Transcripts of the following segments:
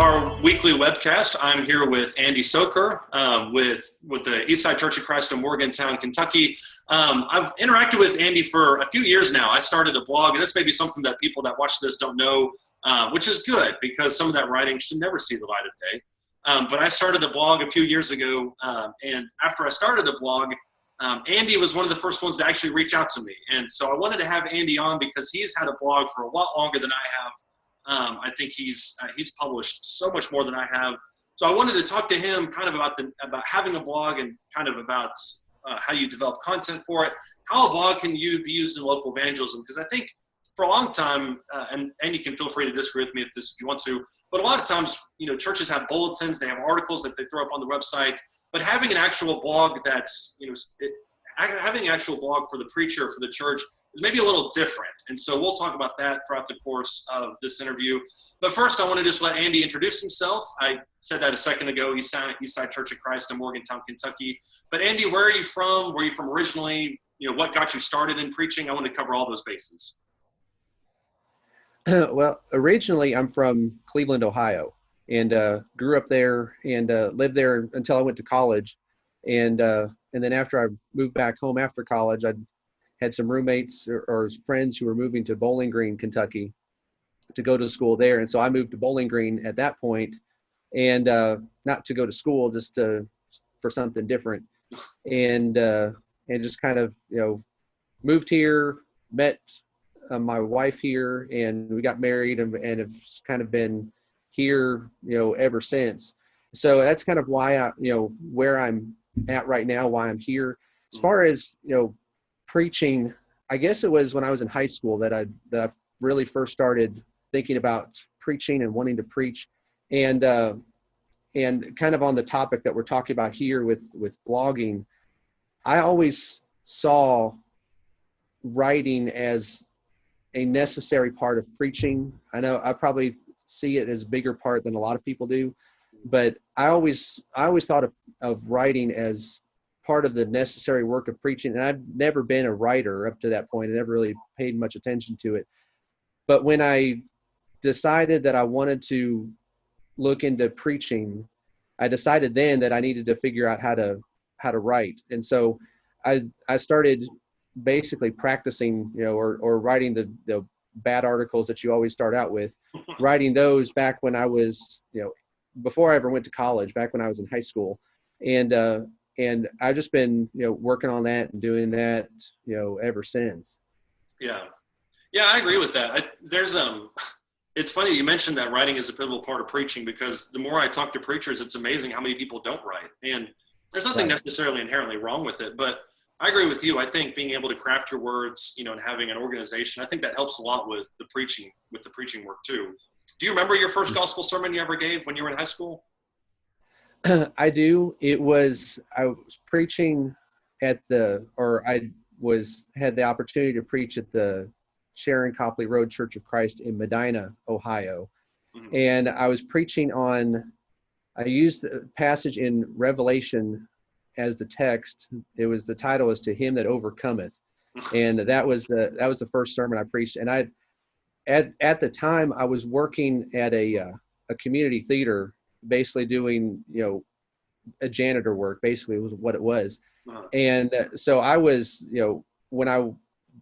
our weekly webcast. I'm here with Andy Sochor with the Eastside Church of Christ in Morgantown, Kentucky. I've interacted with Andy for a few years now. I started a blog, and this may be something that people that watch this don't know, which is good because some of that writing should never see the light of day. But I started a blog a few years ago, and after I started a blog, Andy was one of the first ones to actually reach out to me. And so I wanted to have Andy on because he's had a blog for a lot longer than I have. I think he's published so much more than I have. So I wanted to talk to him kind of about having a blog and kind of about how you develop content for it, how a blog can be used in local evangelism. Because I think for a long time, and you can feel free to disagree with me if you want to, but a lot of times, churches have bulletins, they have articles that they throw up on the website, but having an actual blog having an actual blog for the preacher, for the church, is maybe a little different. And so we'll talk about that throughout the course of this interview. But first, I want to just let Andy introduce himself. I said that a second ago, Eastside Church of Christ in Morgantown, Kentucky. But Andy, where are you from? Where are you from originally? What got you started in preaching? I want to cover all those bases. Well, originally I'm from Cleveland, Ohio, and grew up there and lived there until I went to college. And then after I moved back home after college, I had some roommates or friends who were moving to Bowling Green, Kentucky to go to school there. And so I moved to Bowling Green at that point, and not to go to school, just for something different. And just kind of, moved here, met my wife here, and we got married and have kind of been here, ever since. So that's kind of why where I'm at right now, why I'm here. As far as, preaching, I guess it was when I was in high school that I really first started thinking about preaching and wanting to preach, and kind of on the topic that we're talking about here with blogging, I always saw writing as a necessary part of preaching. I know I probably see it as a bigger part than a lot of people do, but I always thought of writing as part of the necessary work of preaching. And I've never been a writer up to that point. I never really paid much attention to it. But when I decided that I wanted to look into preaching, I decided then that I needed to figure out how to write. And so I started basically practicing, or writing the bad articles that you always start out with, writing those back when I was, before I ever went to college, back when I was in high school. And I've just been, working on that and doing that, ever since. Yeah, I agree with that. It's funny you mentioned that writing is a pivotal part of preaching, because the more I talk to preachers, it's amazing how many people don't write. And there's nothing necessarily inherently wrong with it, but I agree with you. I think being able to craft your words, and having an organization, I think that helps a lot with the preaching work too. Do you remember your first gospel sermon you ever gave when you were in high school? I do. I was preaching had the opportunity to preach at the Sharon Copley Road Church of Christ in Medina, Ohio. Mm-hmm. And I was preaching I used a passage in Revelation as the text. The title is "To Him That Overcometh." And that was the first sermon I preached. And at the time I was working at a community theater, basically doing, a janitor work, basically was what it was. Uh-huh. And so I was, when I would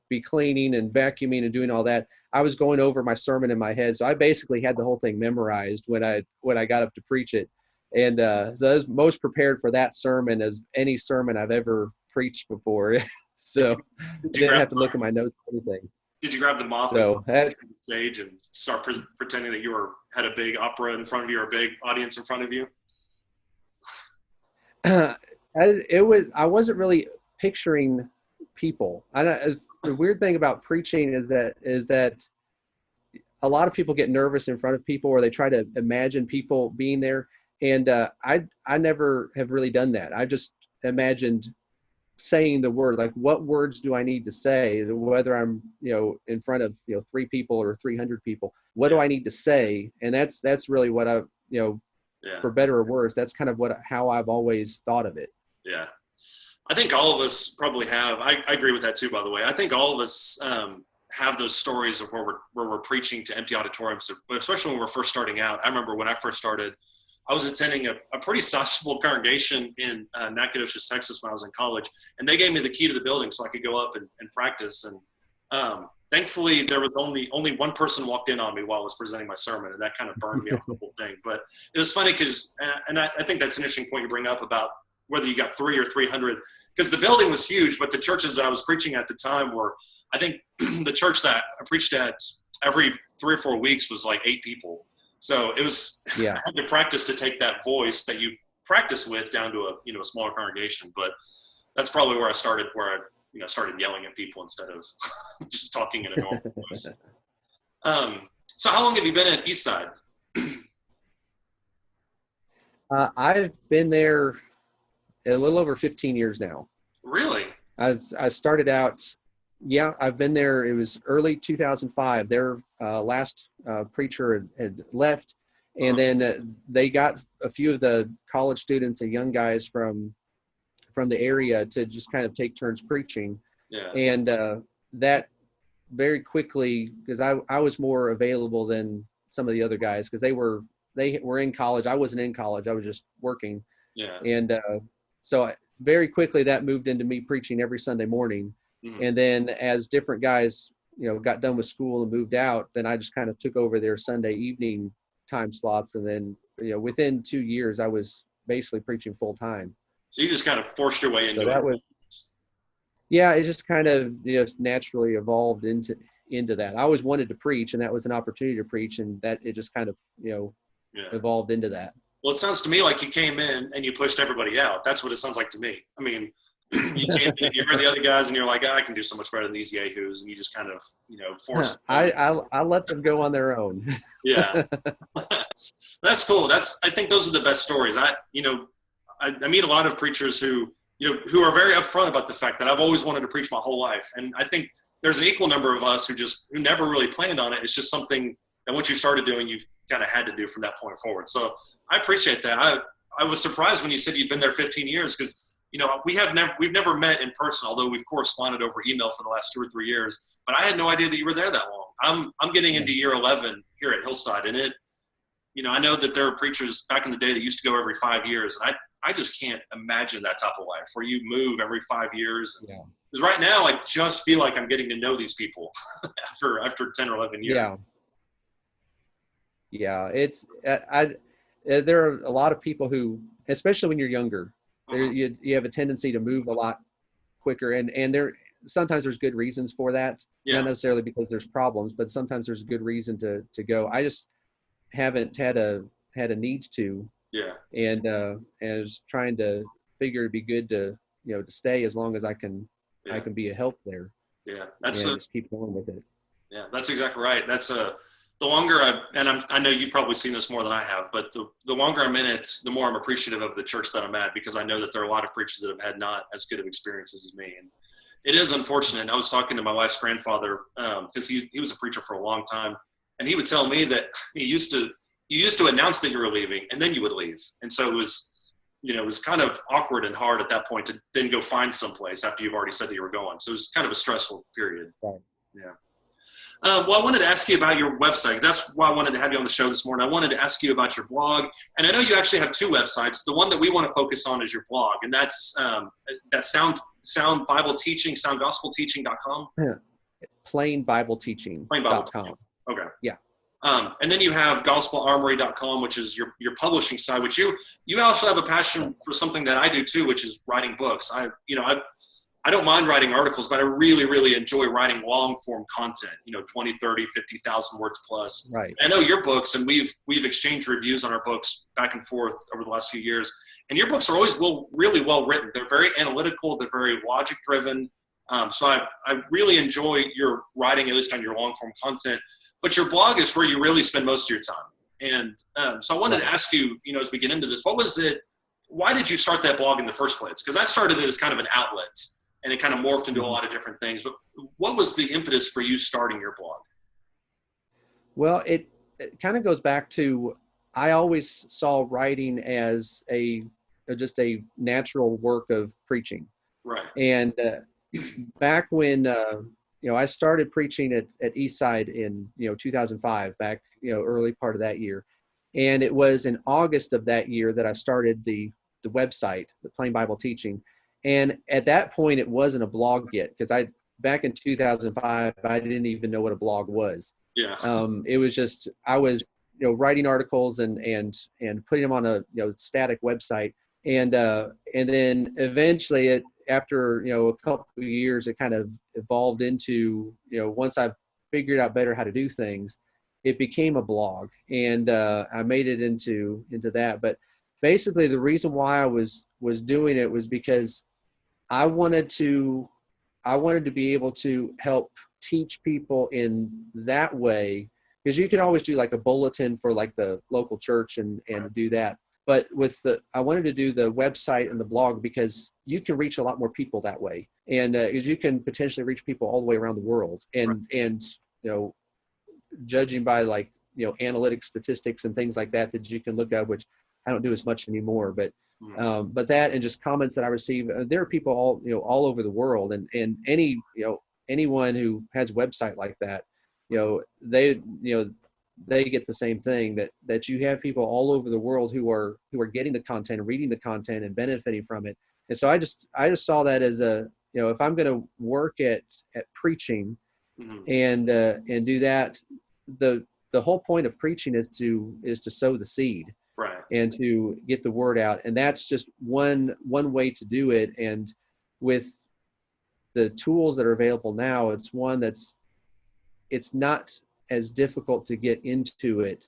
be cleaning and vacuuming and doing all that, I was going over my sermon in my head. So I basically had the whole thing memorized when I got up to preach it. And so I was most prepared for that sermon as any sermon I've ever preached before. So I didn't have to look at my notes or anything. Did you grab the mop on the stage and start pretending that you had a big opera in front of you or a big audience in front of you? I wasn't really picturing people. The weird thing about preaching is that a lot of people get nervous in front of people, or they try to imagine people being there. And I never have really done that. I just imagined saying the word, like, what words do I need to say, whether I'm, in front of, 3 people or 300 people, what do I need to say? And that's really what I, for better or worse, that's kind of how I've always thought of it. Yeah. I think all of us probably have, I agree with that too, by the way. I think all of us have those stories of where we're preaching to empty auditoriums, but especially when we're first starting out. I remember when I first started, I was attending a pretty sizable congregation in Nacogdoches, Texas when I was in college, and they gave me the key to the building so I could go up and practice. And thankfully, there was only one person walked in on me while I was presenting my sermon, and that kind of burned me off the whole thing. But it was funny because, and I think that's an interesting point you bring up about whether you got 300 or 300, because the building was huge, but the churches that I was preaching at the time were, I think the church that I preached at every 3 or 4 weeks was like 8 people. So it was, I had to practice to take that voice that you practice with down to a smaller congregation. But that's probably where I started, where I started yelling at people instead of just talking in a normal voice. So how long have you been at Eastside? I've been there a little over 15 years now. Really? I started out, I've been there. It was early 2005. Their last preacher had left, and then they got a few of the college students and young guys from the area to just kind of take turns preaching. Yeah. And that very quickly, because I was more available than some of the other guys, because they were in college. I wasn't in college. I was just working. Yeah. And so very quickly that moved into me preaching every Sunday morning. Mm-hmm. And then as different guys, got done with school and moved out, then I just kind of took over their Sunday evening time slots. And then, within 2 years, I was basically preaching full time. So you just kind of forced your way into it. It just kind of, naturally evolved into that. I always wanted to preach, and that was an opportunity to preach, and that it just kind of, evolved into that. Well, it sounds to me like you came in and you pushed everybody out. That's what it sounds like to me. I mean, you came in, you heard the other guys, and you're like, I can do so much better than these yahoos, and you just kind of, forced. I let them go on their own. Yeah, that's cool. I think those are the best stories. I meet a lot of preachers who are very upfront about the fact that I've always wanted to preach my whole life, and I think there's an equal number of us who never really planned on it. It's just something that once you started doing, you've kind of had to do from that point forward. So I appreciate that. I was surprised when you said you'd been there 15 years because, we've never met in person, although we've corresponded over email for the last 2 or 3 years, but I had no idea that you were there that long. I'm getting into year 11 here at Hillside, and I know that there are preachers back in the day that used to go every 5 years, and I just can't imagine that type of life where you move every 5 years. Because right now I just feel like I'm getting to know these people after 10 or 11 years. Yeah, it's there are a lot of people who, especially when you're younger, you have a tendency to move a lot quicker, and sometimes there's good reasons for that. Not necessarily because there's problems, but sometimes there's a good reason to go. I just haven't had a need to. Yeah. And I was trying to figure it'd be good to to stay as long as I can be a help there. Yeah, just keep going with it. Yeah, that's exactly right. That's the longer I know you've probably seen this more than I have, but the longer I'm in it, the more I'm appreciative of the church that I'm at, because I know that there are a lot of preachers that have had not as good of experiences as me. And it is unfortunate. I was talking to my wife's grandfather because he was a preacher for a long time, and he would tell me that you used to announce that you were leaving, and then you would leave. And so it was kind of awkward and hard at that point to then go find someplace after you've already said that you were going. So it was kind of a stressful period. Right. Yeah. Well, I wanted to ask you about your website. That's why I wanted to have you on the show this morning. I wanted to ask you about your blog. And I know you actually have 2 websites. The one that we want to focus on is your blog, and that's Sound Bible Teaching, soundgospelteaching.com. Yeah. Plainbibleteaching.com. Okay. Yeah. And then you have gospelarmory.com, which is your publishing site, which you also have a passion for something that I do too, which is writing books. I don't mind writing articles, but I really, really enjoy writing long form content, 20, 30, 50,000 words plus. Right. And I know your books, and we've exchanged reviews on our books back and forth over the last few years. And your books are always really well written. They're very analytical. They're very logic driven. So I really enjoy your writing, at least on your long form content. But your blog is where you really spend most of your time. And so I wanted to ask you, as we get into this, why did you start that blog in the first place? Because I started it as kind of an outlet, and it kind of morphed into a lot of different things. But what was the impetus for you starting your blog? Well, it kind of goes back to, I always saw writing as just a natural work of preaching. Right. And back when I started preaching at Eastside in 2005, back early part of that year, and it was in August of that year that I started the website, the Plain Bible Teaching, and at that point it wasn't a blog yet, because back in 2005 I didn't even know what a blog was. Yeah. It was just I was writing articles and putting them on a static website, and then eventually after a couple of years it kind of evolved into once I figured out better how to do things, it became a blog, and I made it into that. But basically the reason why I was doing it was because I wanted to be able to help teach people in that way, because you can always do like a bulletin for like the local church and do that. But I wanted to do the website and the blog because you can reach a lot more people that way, and because you can potentially reach people all the way around the world, and judging by like analytic statistics and things like that you can look at, which I don't do as much anymore, but that and just comments that I receive, there are people all over the world, and anyone who has a website like that, they get the same thing, that you have people all over the world who are getting the content and reading the content and benefiting from it. And so I just saw that as if I'm going to work at preaching and do that, the whole point of preaching is to sow the seed, Right. and to get the word out. And that's just one way to do it. And with the tools that are available now, it's not as difficult to get into it,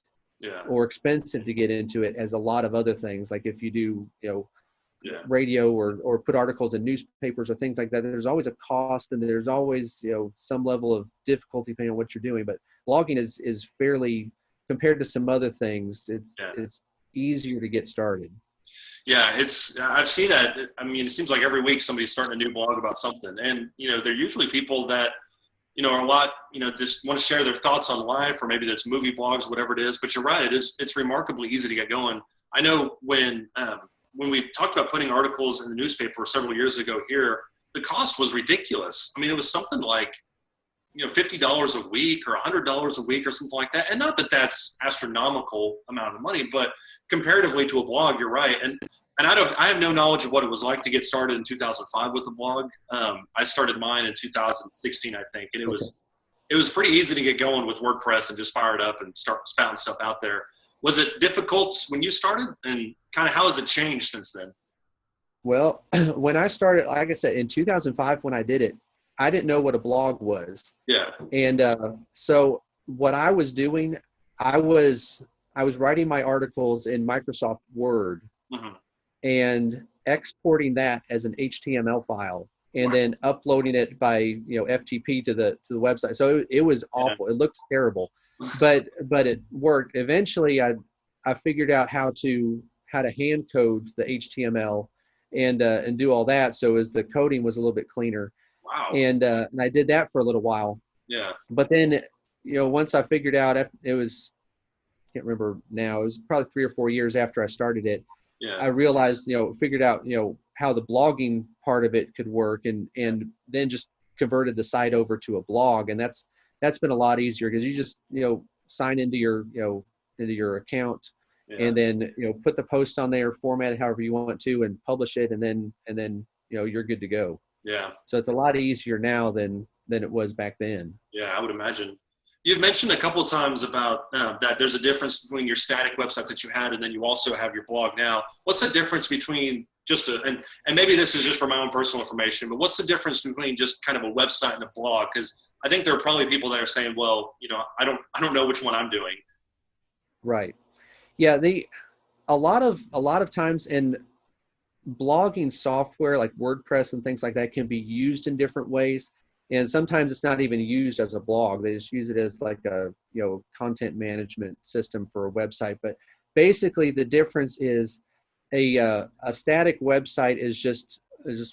or expensive to get into it as a lot of other things. Like if you do, radio or put articles in newspapers or things like that, there's always a cost, and there's always, some level of difficulty depending on what you're doing. But blogging is fairly, compared to some other things, it's easier to get started. Yeah, I've seen that. I mean, it seems like every week somebody's starting a new blog about something, and they're usually people that are a lot, just want to share their thoughts on life, or maybe there's movie blogs, whatever it is. But you're right, it's remarkably easy to get going. I know when we talked about putting articles in the newspaper several years ago here, the cost was ridiculous. I mean, it was something like $50 a week or $100 a week or something like that. And not that that's astronomical amount of money, but comparatively to a blog, you're right. And I have no knowledge of what it was like to get started in 2005 with a blog. I started mine in 2016, I think. And it was pretty easy to get going with WordPress and just fire it up and start spouting stuff out there. Was it difficult when you started, and kind of how has it changed since then? Well, when I started, like I said, in 2005, when I did it, I didn't know what a blog was. Yeah. And so what I was doing, I was writing my articles in Microsoft Word, and exporting that as an HTML file, and then uploading it by FTP to the website. So it was awful. It looked terrible, but it worked. Eventually, I figured out how to hand code the HTML and do all that, so as the coding was a little bit cleaner. Wow. And I did that for a little while. Yeah. But then, once I figured out, it was, I can't remember now, it was probably 3 or 4 years after I started it. Yeah. I realized, figured out, how the blogging part of it could work, and then just converted the site over to a blog. And that's been a lot easier, because you just, sign into your account, and then, put the post on there, format it however you want to, and publish it. And then, you're good to go. Yeah. So it's a lot easier now than it was back then. Yeah, I would imagine. You've mentioned a couple of times about that there's a difference between your static website that you had, and then you also have your blog now. What's the difference between and maybe this is just for my own personal information, but what's the difference between just kind of a website and a blog? Because I think there are probably people that are saying, well, I don't know which one I'm doing. Right. Yeah. A lot of times in blogging software like WordPress and things like that can be used in different ways. And sometimes it's not even used as a blog. They just use it as like a, content management system for a website. But basically the difference is a static website is just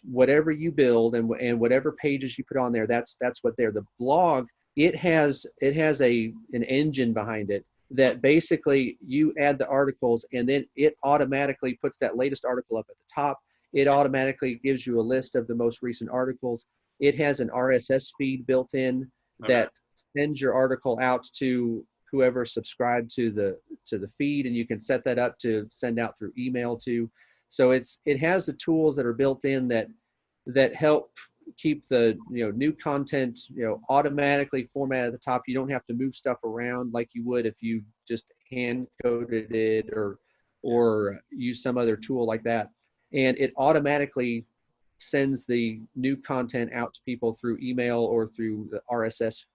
whatever you build and whatever pages you put on there, that's what they're. The blog, it has an engine behind it that basically you add the articles, and then it automatically puts that latest article up at the top. It automatically gives you a list of the most recent articles. it has an RSS feed built in that sends your article out to whoever subscribed to the feed, and you can set that up to send out through email too. So it has the tools that are built in that help keep the new content automatically formatted at the top. You don't have to move stuff around like you would if you just hand coded it or use some other tool like that. And it automatically sends the new content out to people through email or through the RSS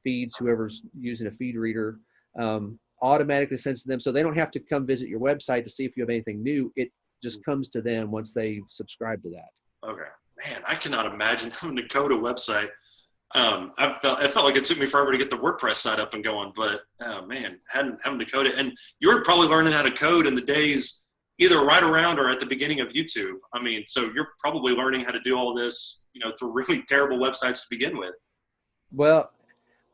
feeds. Whoever's using a feed reader automatically sends to them, so they don't have to come visit your website to see if you have anything new. It just comes to them once they subscribe to that. Okay. Man, I cannot imagine having to code a website. It felt like it took me forever to get the WordPress site up and going, but man, having to code it. And you were probably learning how to code in the days either right around or at the beginning of YouTube. I mean, so you're probably learning how to do all this, through really terrible websites to begin with. Well,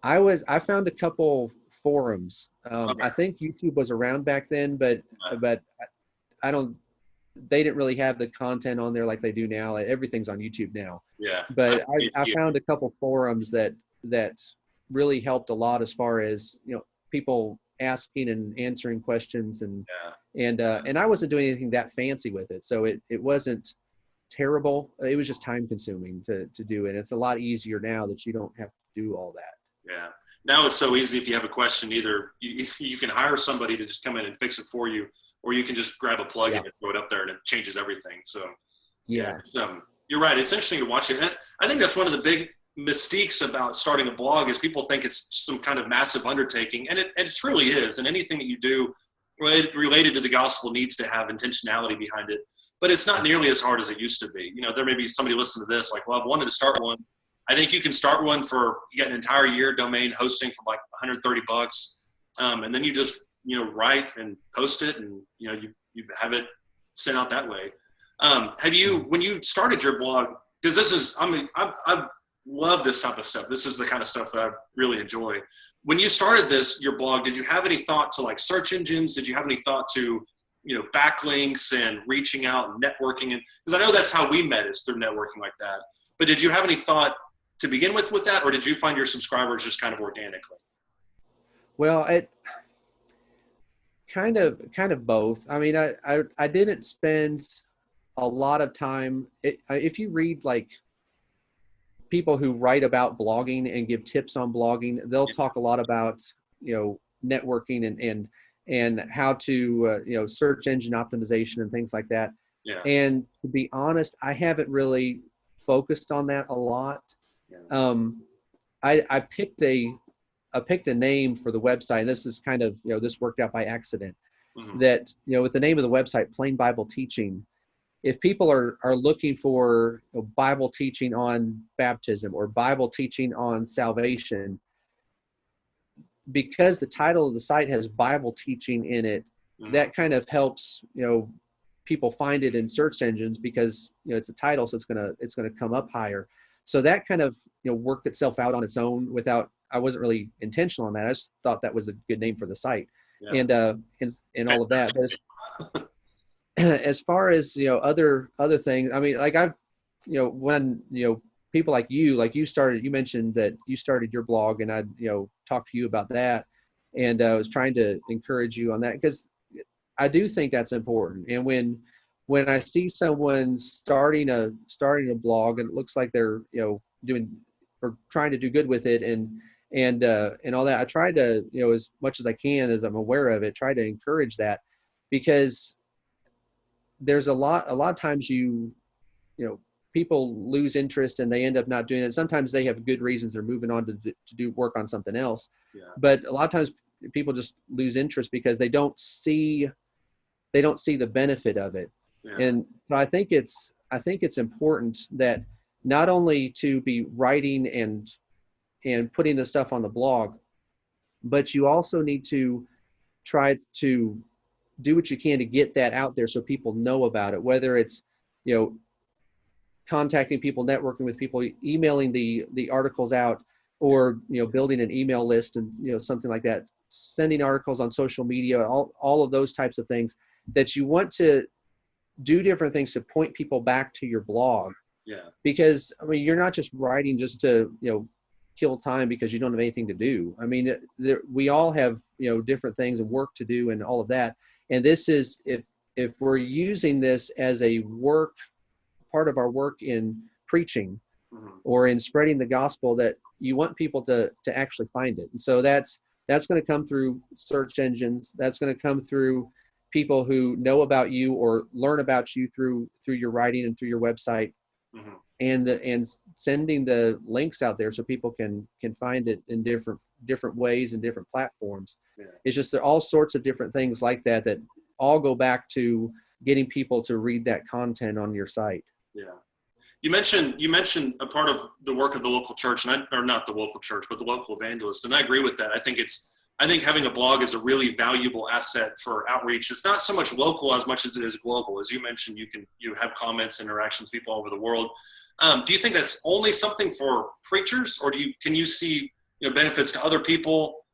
I found a couple forums. I think YouTube was around back then, but I don't. They didn't really have the content on there like they do now. Everything's on YouTube now. Yeah. But I found a couple forums that really helped a lot as far as people asking and answering questions and I wasn't doing anything that fancy with it, so it wasn't terrible. It was just time consuming to do it. It's a lot easier now that you don't have to do all that. Yeah. Now it's so easy. If you have a question, either you can hire somebody to just come in and fix it for you, or you can just grab a plugin and throw it up there and it changes everything. So you're right. It's interesting to watch it. And I think that's one of the big mystiques about starting a blog is people think it's some kind of massive undertaking, and it truly is. And anything that you do related to the gospel needs to have intentionality behind it, but it's not nearly as hard as it used to be. There may be somebody listening to this like, well, I've wanted to start one. I think you can start one you get an entire year domain hosting for like $130. And then you just, write and post it, and, you have it sent out that way. When you started your blog, because I love this type of stuff. This is the kind of stuff that I really enjoy. When you started your blog, did you have any thought to like search engines? Did you have any thought to, backlinks and reaching out and networking? And because I know that's how we met, is through networking like that. But did you have any thought to begin with that, or did you find your subscribers just kind of organically? Well, it kind of both. I mean, I didn't spend a lot of time. If you read like people who write about blogging and give tips on blogging, they'll talk a lot about networking and how to search engine optimization and things like that. Yeah. And to be honest, I haven't really focused on that a lot. Yeah. I picked a name for the website, and this is kind of, this worked out by accident. Mm-hmm. That, with the name of the website, Plain Bible Teaching, if people are looking for Bible teaching on baptism or Bible teaching on salvation, because the title of the site has Bible teaching in it, mm-hmm. that kind of helps, people find it in search engines because, it's a title, so it's gonna come up higher. So that kind of, worked itself out on its own I wasn't really intentional on that. I just thought that was a good name for the site. Yeah. And all of that. But as far as, other things, I mean, like when, people like you started, you mentioned that you started your blog, and I, talked to you about that. And I was trying to encourage you on that, because I do think that's important. And when I see someone starting a blog and it looks like they're, doing or trying to do good with it and all that, I try to, as much as I can, as I'm aware of it, try to encourage that, because there's a lot of times people lose interest and they end up not doing it. Sometimes they have good reasons. They're moving on to do work on something else. Yeah. But a lot of times people just lose interest because they don't see the benefit of it. Yeah. And so I think it's important that not only to be writing and putting the stuff on the blog, but you also need to try to do what you can to get that out there so people know about it, whether it's, contacting people, networking with people, emailing the articles out, or, building an email list and, something like that, sending articles on social media, all of those types of things, that you want to do different things to point people back to your blog. Yeah. Because I mean, you're not just writing just to, kill time because you don't have anything to do. I mean, we all have, different things and work to do and all of that. And this is, if we're using this as a part of our work in preaching or in spreading the gospel, that you want people to actually find it. And so that's going to come through search engines. That's going to come through people who know about you or learn about you through your writing and through your website. And sending the links out there so people can find it in different ways and different platforms. Yeah. It's just, there are all sorts of different things like that all go back to getting people to read that content on your site. Yeah. You mentioned a part of the work of the local church, or not the local church, but the local evangelist. And I agree with that. I think having a blog is a really valuable asset for outreach. It's not so much local as much as it is global. As you mentioned, you have comments, interactions, people all over the world. Do you think that's only something for preachers, or can you see benefits to other people?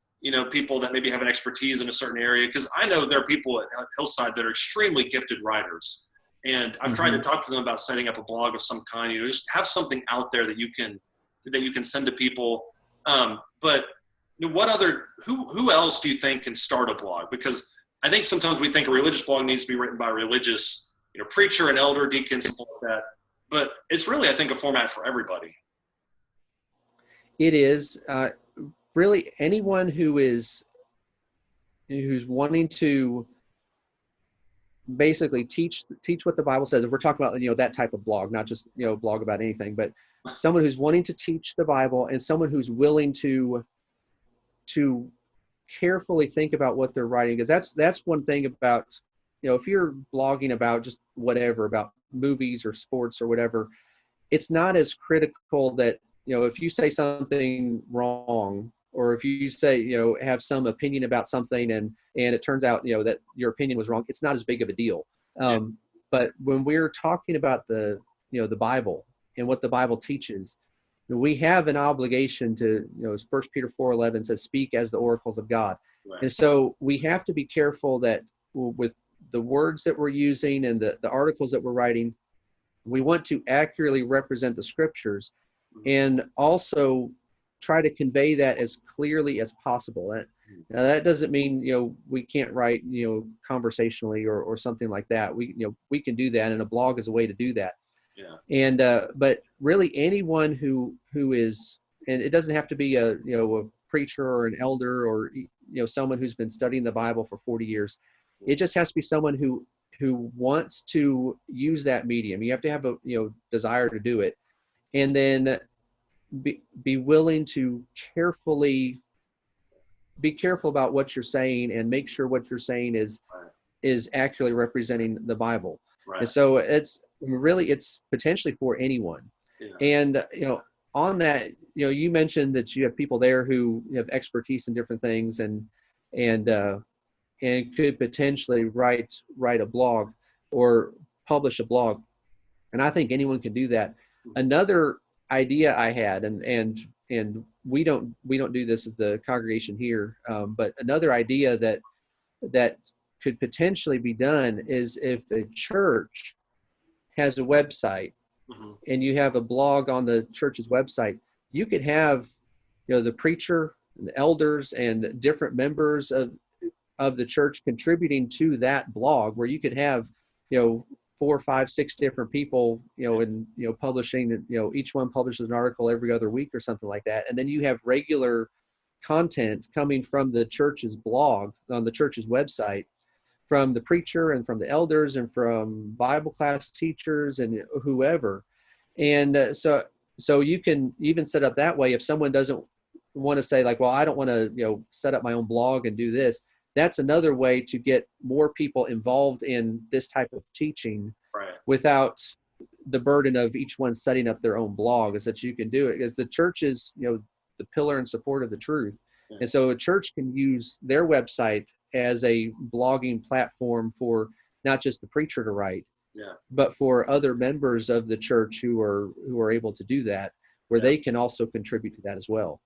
People that maybe have an expertise in a certain area? Because I know there are people at Hillside that are extremely gifted writers, and I've tried to talk to them about setting up a blog of some kind. Just have something out there that you can send to people. But who else do you think can start a blog? Because I think sometimes we think a religious blog needs to be written by a religious, preacher, an elder, deacon, something like that. But it's really, I think, a format for everybody. It is really anyone who's wanting to basically teach what the Bible says. If we're talking about that type of blog, not just blog about anything, but someone who's wanting to teach the Bible and someone who's willing to carefully think about what they're writing. Because that's one thing about if you're blogging about just whatever, about movies or sports or whatever, it's not as critical that if you say something wrong, or if you say have some opinion about something and it turns out that your opinion was wrong, it's not as big of a deal. But when we're talking about the the Bible and what the Bible teaches, we have an obligation to, as 1 Peter 4:11 says, speak as the oracles of God. Right. And so we have to be careful that with the words that we're using and the articles that we're writing, we want to accurately represent the scriptures and also try to convey that as clearly as possible. Now that doesn't mean, we can't write, conversationally or something like that. We can do that, and a blog is a way to do that. Yeah. And, but really anyone who is, and it doesn't have to be a preacher or an elder or, someone who's been studying the Bible for 40 years. It just has to be someone who wants to use that medium. You have to have a desire to do it, and then be willing to be careful about what you're saying and make sure what you're saying is accurately representing the Bible. Right. And so it's potentially for anyone. Yeah. And on that, you mentioned that you have people there who have expertise in different things and could potentially write a blog or publish a blog. And I think anyone can do that. Another idea I had, and we don't do this at the congregation here, but another idea that could potentially be done is if a church has a website and you have a blog on the church's website, you could have the preacher and the elders and different members of the church contributing to that blog, where you could have 4, 5, 6 different people, and publishing, each one publishes an article every other week or something like that. And then you have regular content coming from the church's blog on the church's website, from the preacher and from the elders and from Bible class teachers and whoever. And so you can even set up that way. If someone doesn't want to say, like, well, I don't want to, set up my own blog and do this, that's another way to get more people involved in this type of teaching, right, without the burden of each one setting up their own blog, is that you can do it because the church is, the pillar and support of the truth. Yeah. And so a church can use their website as a blogging platform for not just the preacher to write, but for other members of the church who are able to do that, where they can also contribute to that as well.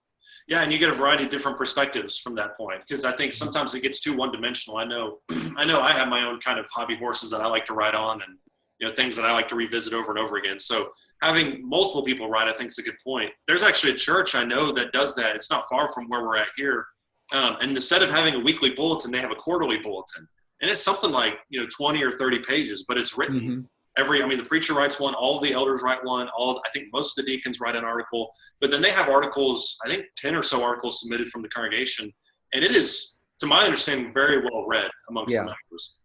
Yeah, and you get a variety of different perspectives from that point, because I think sometimes it gets too one-dimensional. I know I have my own kind of hobby horses that I like to ride on, and things that I like to revisit over and over again. So having multiple people write, I think, is a good point. There's actually a church I know that does that. It's not far from where we're at here. And instead of having a weekly bulletin, they have a quarterly bulletin. And it's something like, 20 or 30 pages, but it's written the preacher writes one, all the elders write one, I think most of the deacons write an article, but then they have articles, I think 10 or so articles submitted from the congregation. And it is, to my understanding, very well read amongst the members.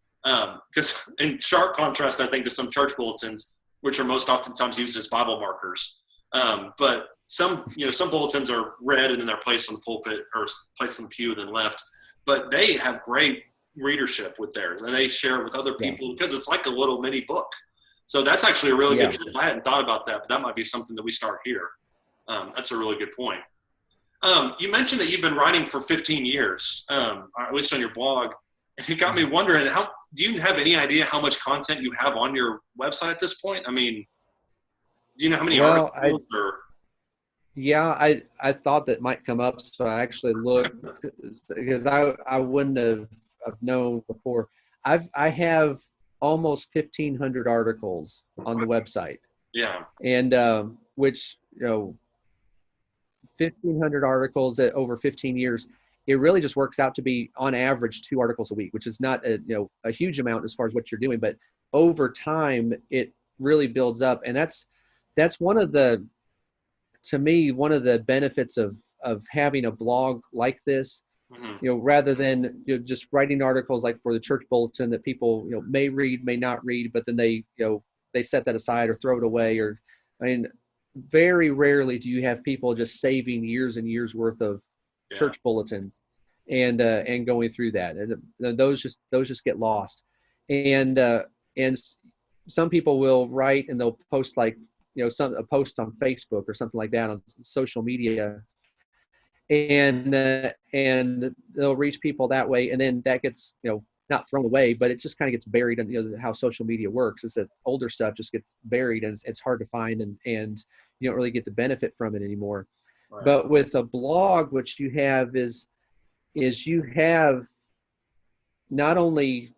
Because in sharp contrast, I think, to some church bulletins, which are most oftentimes used as Bible markers. But some bulletins are read and then they're placed on the pulpit or placed on the pew and then left. But they have great readership with theirs, and they share it with other people because it's like a little mini book. So that's actually a really good tip. I hadn't thought about that, but that might be something that we start here. That's a really good point. You mentioned that you've been writing for 15 years, or at least on your blog. And it got me wondering, do you have any idea how much content you have on your website at this point? I mean, do you know how many articles? I thought that might come up, so I actually looked because I wouldn't have known before. I have almost 1,500 articles on the website. Yeah. And which 1,500 articles at over 15 years. It really just works out to be on average 2 articles a week, which is not a huge amount as far as what you're doing, but over time it really builds up. And that's one of the benefits of having a blog like this, rather than just writing articles like for the church bulletin that people may read, may not read, but then they set that aside or throw it away. Very rarely do you have people just saving years and years worth of church bulletins and going through that, and those just get lost. And some people will write and they'll post a post on Facebook or something like that on social media, and they'll reach people that way, and then that gets not thrown away, but it just kind of gets buried. And how social media works is that older stuff just gets buried and it's hard to find, and you don't really get the benefit from it anymore. Right. But with a blog, what you have is you have not only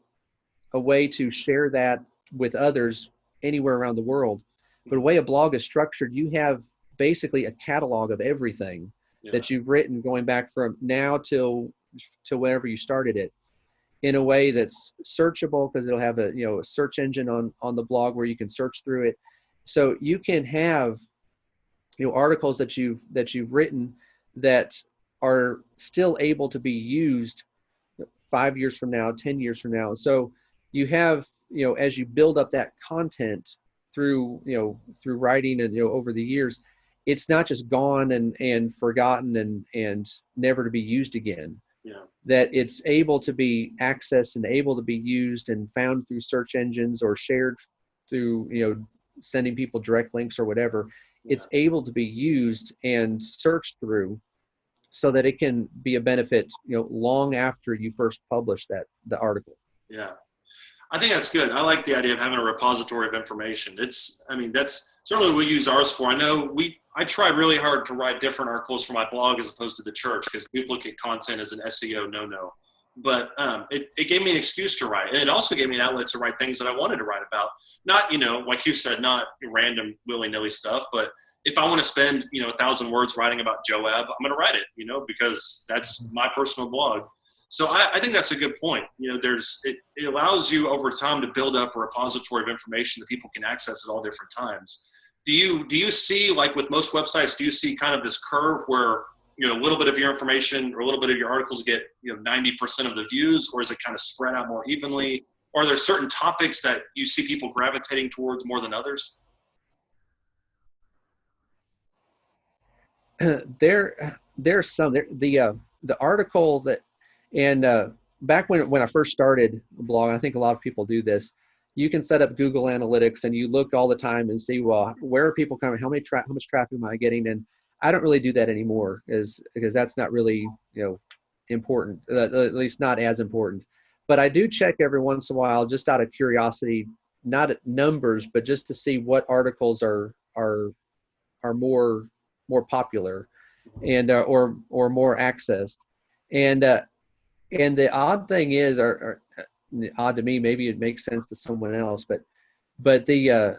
a way to share that with others anywhere around the world, but the way a blog is structured, you have basically a catalog of everything that you've written going back from now till whenever you started it, in a way that's searchable, because it'll have a search engine on the blog where you can search through it. So you can have articles that you've written that are still able to be used 5 years from now, 10 years from now. So you have, as you build up that content through writing and over the years, it's not just gone and forgotten and never to be used again. That it's able to be accessed and able to be used and found through search engines or shared through sending people direct links or whatever. It's able to be used and searched through, so that it can be a benefit long after you first publish the article. I think that's good. I like the idea of having a repository of information. That's certainly what we use ours for. I know I try really hard to write different articles for my blog as opposed to the church, because duplicate content is an SEO no-no. But it gave me an excuse to write. And it also gave me an outlet to write things that I wanted to write about. Not, like you said, not random willy-nilly stuff, but if I want to spend, 1,000 words writing about Joab, I'm going to write it, because that's my personal blog. So I think that's a good point. It allows you over time to build up a repository of information that people can access at all different times. Do you see, like with most websites, do you see kind of this curve where, a little bit of your information or a little bit of your articles get, 90% of the views, or is it kind of spread out more evenly? Or are there certain topics that you see people gravitating towards more than others? There's some the article that, and back when I first started the blog, I think a lot of people do this. You can set up Google Analytics and you look all the time and see, well, where are people coming? How much traffic am I getting? And I don't really do that anymore, because that's not really important, at least not as important. But I do check every once in a while, just out of curiosity, not at numbers, but just to see what articles are more popular and or more accessed. And the odd thing is, or odd to me, maybe it makes sense to someone else, but the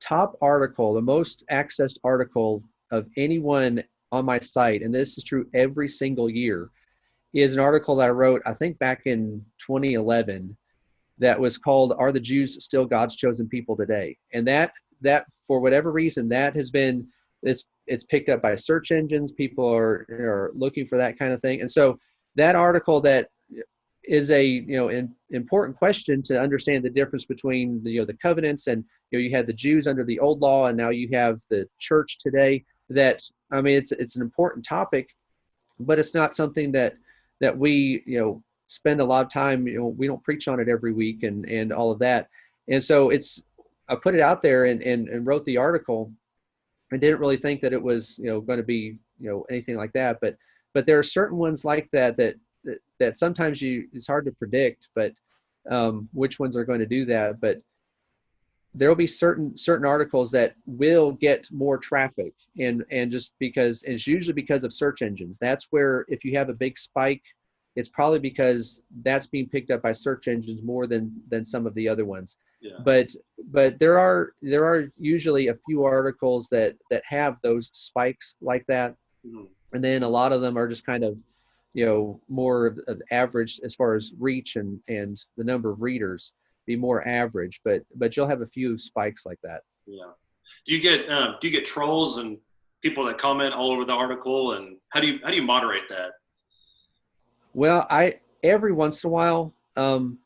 top article, the most accessed article of anyone on my site, and this is true every single year, is an article that I wrote, I think back in 2011, that was called "Are the Jews Still God's Chosen People Today?" And that for whatever reason, that has been, it's picked up by search engines. People are looking for that kind of thing. And so that article, that is a, important question to understand the difference between the covenants, and you had the Jews under the old law, and now you have the church today. That, I mean, it's an important topic, but it's not something that we spend a lot of time. We don't preach on it every week and all of that. And so I put it out there and wrote the article. I didn't really think that it was going to be anything like that, but there are certain ones like that sometimes it's hard to predict, but which ones are going to do that. But there will be certain articles that will get more traffic, and just because it's usually because of search engines. That's where, if you have a big spike, it's probably because that's being picked up by search engines more than some of the other ones. Yeah. But there are usually a few articles that have those spikes like that. Mm-hmm. And then a lot of them are just kind of more of average as far as reach and the number of readers, be more average, but you'll have a few spikes like that. Yeah. Do you get trolls and people that comment all over the article, and how do you moderate that? Well, every once in a while, and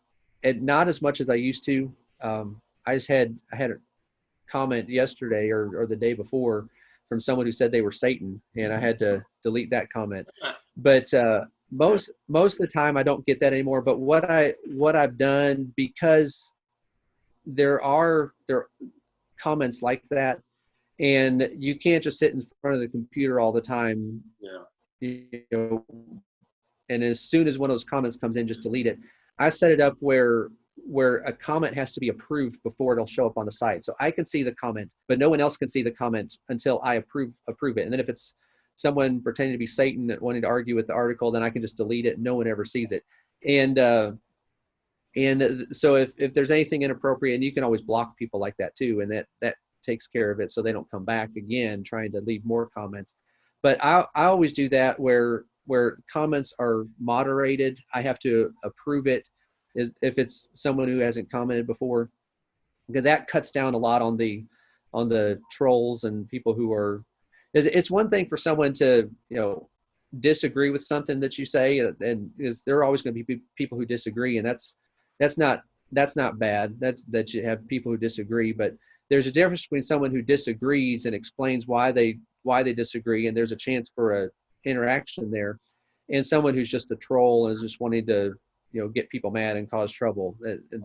not as much as I used to. I had a comment yesterday or the day before from someone who said they were Satan, and I had to delete that comment. But most of the time I don't get that anymore. But what I've done, because there are comments like that, and you can't just sit in front of the computer all the time. Yeah. And as soon as one of those comments comes in, just delete it. I set it up where a comment has to be approved before it'll show up on the site. So I can see the comment, but no one else can see the comment until I approve it. And then if it's someone pretending to be Satan wanting to argue with the article, then I can just delete it. No one ever sees it. And so if there's anything inappropriate, and you can always block people like that too, and that takes care of it, so they don't come back again trying to leave more comments. But I always do that where comments are moderated. I have to approve it if it's someone who hasn't commented before, because that cuts down a lot on the trolls and people who are. It's one thing for someone to disagree with something that you say, and there are always going to be people who disagree, and that's not bad. That you have people who disagree, but there's a difference between someone who disagrees and explains why they disagree, and there's a chance for a interaction there, and someone who's just a troll and is just wanting to get people mad and cause trouble.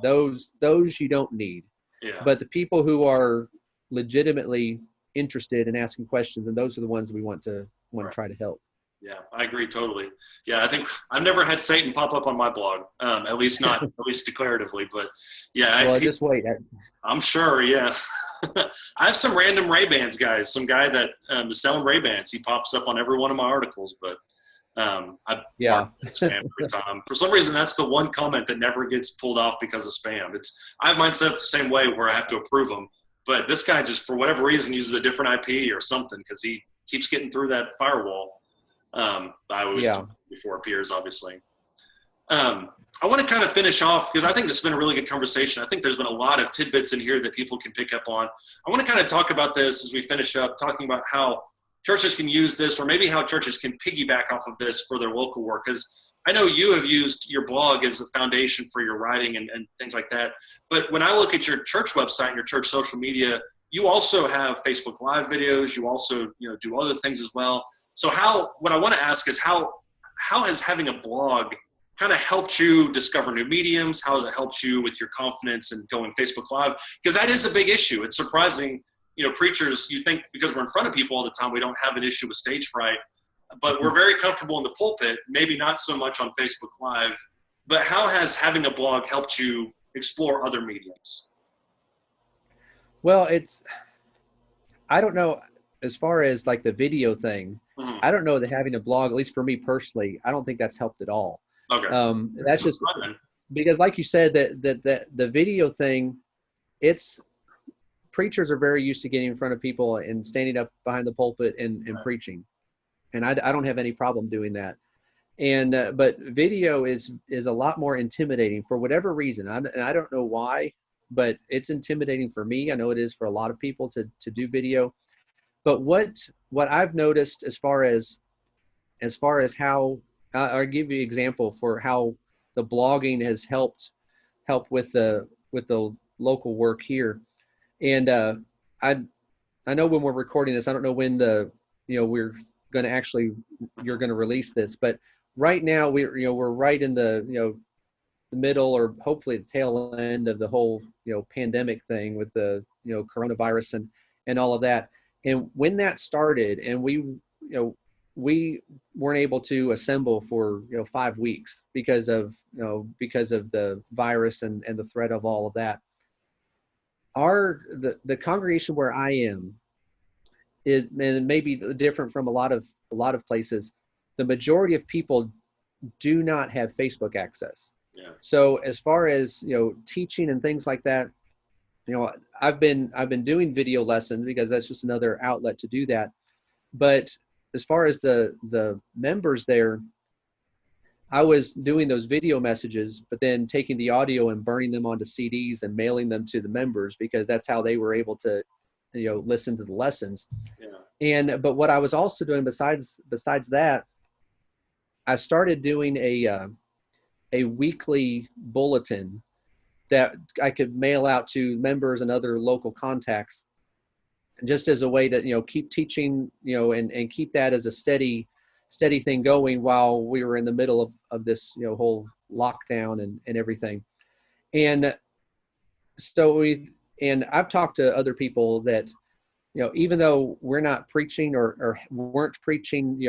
Those you don't need. Yeah. But the people who are legitimately interested in asking questions, and those are the ones we want to try to help. Yeah, I agree totally. Yeah, I think I've never had Satan pop up on my blog, at least declaratively. But yeah, well, just wait. I'm sure. Yeah, I have some random Ray-Bans guys. Some guy that is selling Ray-Bans. He pops up on every one of my articles, but I spam every time. For some reason, that's the one comment that never gets pulled off because of spam. I have mine set up the same way where I have to approve them, but this guy just for whatever reason uses a different IP or something because he keeps getting through that firewall. I always do before it appears, obviously. I want to kind of finish off because I think this has been a really good conversation. I think there's been a lot of tidbits in here that people can pick up on. I want to kind of talk about this as we finish up, talking about how churches can use this, or maybe how churches can piggyback off of this for their local work. Because I know you have used your blog as a foundation for your writing and things like that. But when I look at your church website and your church social media, you also have Facebook Live videos. You also do other things as well. So what I want to ask is how has having a blog kind of helped you discover new mediums? How has it helped you with your confidence in going Facebook Live? Because that is a big issue. It's surprising, preachers, you think because we're in front of people all the time, we don't have an issue with stage fright, but we're very comfortable in the pulpit, maybe not so much on Facebook Live. But how has having a blog helped you explore other mediums? Well, I don't know, as far as like the video thing, mm-hmm. I don't know that having a blog, at least for me personally, I don't think that's helped at all. Okay. That's just because, like you said, that the video thing, it's preachers are very used to getting in front of people and standing up behind the pulpit and preaching. And I don't have any problem doing that. And but video is a lot more intimidating for whatever reason. And I don't know why, but it's intimidating for me. I know it is for a lot of people to do video. But what I've noticed as far as how I'll give you an example for how the blogging has helped with the local work here. And I know when we're recording this, I don't know when we're going to you're going to release this, but right now we're right in the middle, or hopefully the tail end of the whole pandemic thing with the coronavirus and all of that. And when that started, and we weren't able to assemble for 5 weeks because of the virus and the threat of all of that. The congregation where I am, and it may be different from a lot of places, the majority of people do not have Facebook access. Yeah. So as far as teaching and things like that, I've been doing video lessons because that's just another outlet to do that. But as far as the members there, I was doing those video messages, but then taking the audio and burning them onto CDs and mailing them to the members, because that's how they were able to listen to the lessons. Yeah. But what I was also doing besides that, I started doing a weekly bulletin that I could mail out to members and other local contacts, just as a way to keep teaching and keep that as a steady thing going while we were in the middle of this whole lockdown and everything. And so I've talked to other people that even though we're not preaching or weren't preaching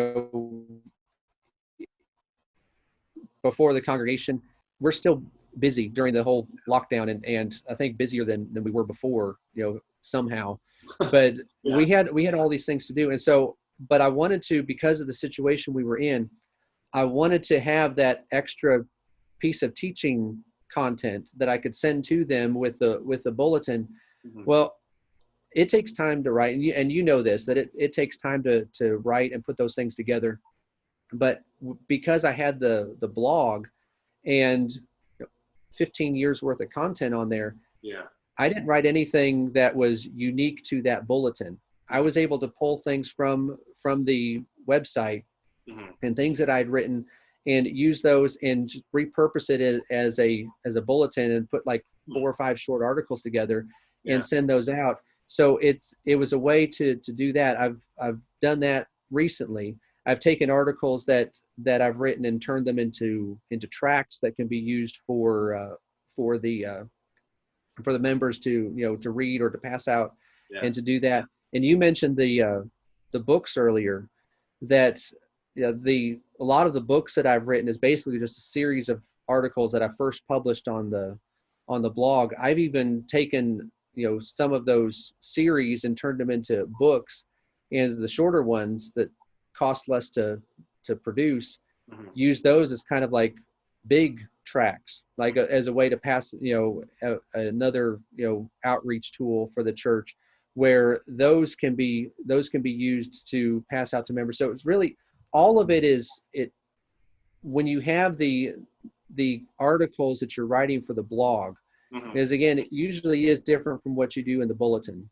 before the congregation, we're still busy during the whole lockdown, and I think busier than we were before, somehow. But yeah. we had all these things to do. And so, but I wanted to, because of the situation we were in, I wanted to have that extra piece of teaching content that I could send to them with the bulletin. Mm-hmm. Well, it takes time to write, and you know this, that it takes time to write and put those things together. But because I had the blog and 15 years worth of content on there, yeah, I didn't write anything that was unique to that bulletin. I was able to pull things from the website, mm-hmm, and things that I'd written and use those and just repurpose it as a bulletin and put like 4 or 5 short articles together, yeah, and send those out. So it was a way to do that. I've done that recently. I've taken articles that I've written and turned them into tracts that can be used for the members to read or to pass out, yeah, and to do that. And you mentioned the books earlier. That a lot of the books that I've written is basically just a series of articles that I first published on the blog. I've even taken some of those series and turned them into books, and the shorter ones that cost less to produce, mm-hmm, use those as kind of like big tracts, like as a way to pass another outreach tool for the church, where those can be used to pass out to members. So it's really, all of it is when you have the articles that you're writing for the blog, mm-hmm, because again, it usually is different from what you do in the bulletin.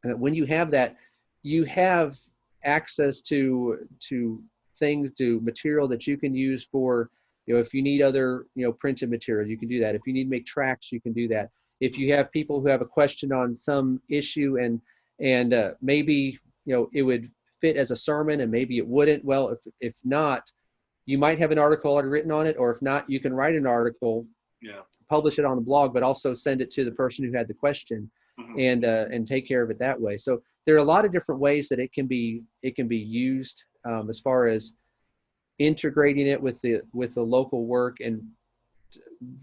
And when you have that, you have access to things, to material that you can use for, if you need other, printed material, you can do that. If you need to make tracts, you can do that. If you have people who have a question on some issue and maybe, it would fit as a sermon and maybe it wouldn't. Well, if not, you might have an article already written on it, or if not, you can write an article, yeah, publish it on the blog, but also send it to the person who had the question, mm-hmm, and take care of it that way. So there are a lot of different ways that it can be used, as far as integrating it with the local work. And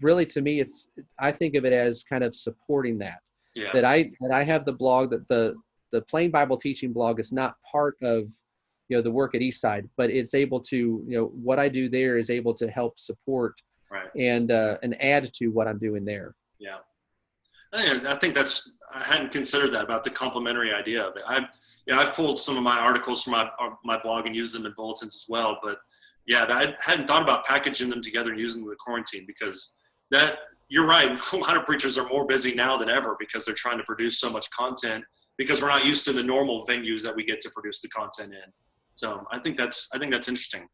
really, to me, I think of it as kind of supporting that. Yeah. That I have the blog, that the Plain Bible Teaching blog is not part of the work at Eastside, but it's able to, what I do there is able to help support, right, and add to what I'm doing there. Yeah. I think I hadn't considered that about the complementary idea of it. I've pulled some of my articles from my blog and used them in bulletins as well. But yeah, I hadn't thought about packaging them together and using them in the quarantine, because you're right. A lot of preachers are more busy now than ever because they're trying to produce so much content, because we're not used to the normal venues that we get to produce the content in. So I think that's interesting.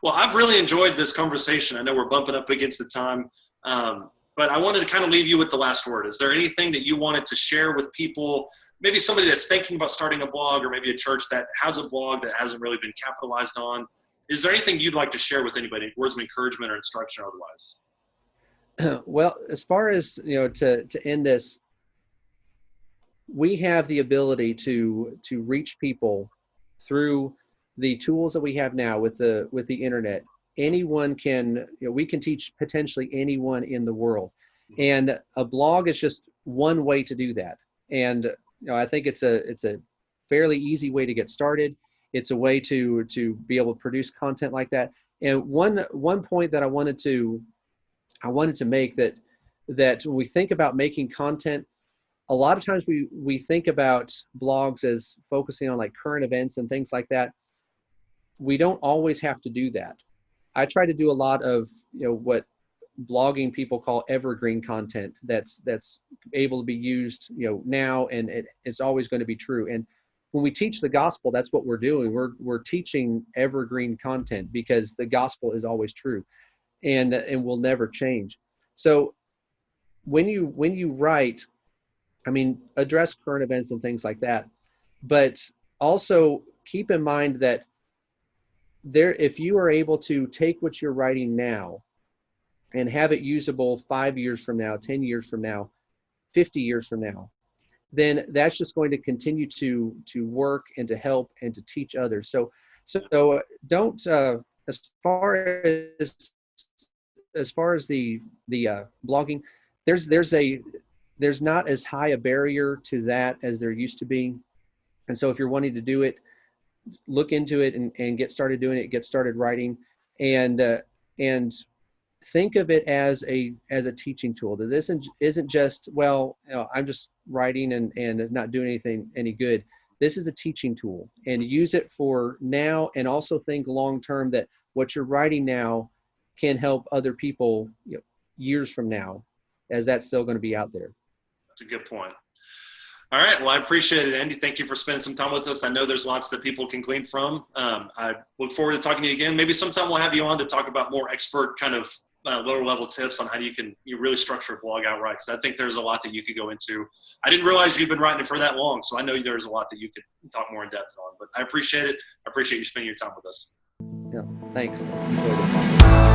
Well, I've really enjoyed this conversation. I know we're bumping up against the time, but I wanted to kind of leave you with the last word. Is there anything that you wanted to share with people, maybe somebody that's thinking about starting a blog, or maybe a church that has a blog that hasn't really been capitalized on? Is there anything you'd like to share with anybody, words of encouragement or instruction or otherwise? Well, as far as, to end this, we have the ability to reach people through the tools that we have now with the internet. Anyone can, we can teach potentially anyone in the world, and a blog is just one way to do that. And I think it's a fairly easy way to get started. It's a way to be able to produce content like that. And one point that I wanted to make, that when we think about making content, a lot of times we think about blogs as focusing on like current events and things like that. We don't always have to do that. I try to do a lot of, what blogging people call evergreen content that's able to be used, now, and it's always going to be true. And when we teach the gospel, that's what we're doing. We're teaching evergreen content, because the gospel is always true and will never change. So when you write, address current events and things like that, but also keep in mind that if you are able to take what you're writing now and have it usable 5 years from now, 10 years from now, 50 years from now, then that's just going to continue to work and to help and to teach others. So don't, as far as the blogging, there's not as high a barrier to that as there used to be. And so if you're wanting to do it, look into it and get started doing it, get started writing, and think of it as a teaching tool. That this isn't just, I'm just writing and not doing anything any good. This is a teaching tool, and use it for now, and also think long term that what you're writing now can help other people, years from now, as that's still going to be out there. That's a good point. All right. Well, I appreciate it, Andy. Thank you for spending some time with us. I know there's lots that people can glean from. I look forward to talking to you again. Maybe sometime we'll have you on to talk about more expert kind of lower level tips on how you really structure a blog outright, because I think there's a lot that you could go into. I didn't realize you've been writing it for that long, so I know there's a lot that you could talk more in depth on. But I appreciate it. I appreciate you spending your time with us. Yeah, thanks. Enjoyed it.